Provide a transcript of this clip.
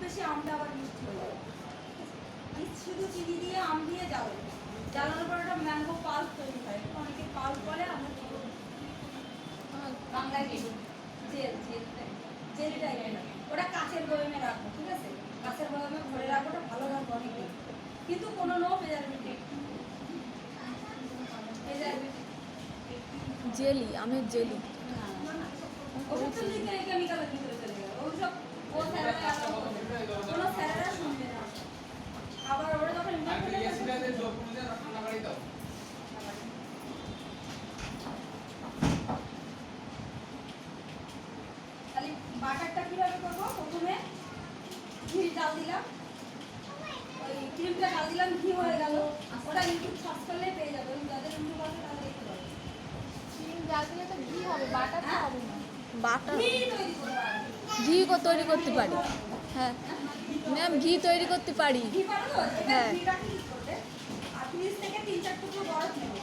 বেশি আমটা আবার মিষ্টি হয়ে যাবে। শুধু চিনি দিয়ে আম দিয়ে জ্বালানো, জ্বালানোর পর একটা ম্যাঙ্গো পাল্প তৈরি হয়, অনেকে পাল্প বলে, আমরা বাংলায় জেল জেল টাইপের। ওটা কাঁচের বয়মে রাখবো, ঠিক আছে, কাঁচের বয়মে ভরে রাখবো, ওটা ভালো রাখবো অনেকদিন, কিন্তু কোনো নো প্রেজারভেটিভ। জেলি, আমের জেলি। ওসব তো কেমিক্যালের ভিতরে চলে গেল, ওইসব ও স্যারেরা কোনো স্যারেরা শুনবে না। আবার ওরা যখন তাহলে বাটারটা কিভাবে করবো, প্রথমে ঘি ডাল দিলাম, ওই ক্রিমটা ডাল দিলাম, ঘি হয়ে গেল, ওটা ইউটিউব সার্চ করলে পেয়ে যাবে, যাদের ইউটিউব আছে তারা দেখতে পাবে। ক্রিম ডাল দিলে তো ঘি হবে, বাটার তো হবে না। বাটার ঘি তৈরি করবো, ঘি তৈরি করতে পারি। হ্যাঁ ম্যাম, ঘি তৈরি করতে পারি। ঘি পারো তো? এবার হ্যাঁ। ঘিটাকে কি করবে, আর ফ্রিজ থেকে 3-4 টুকরো বরফ নেবে,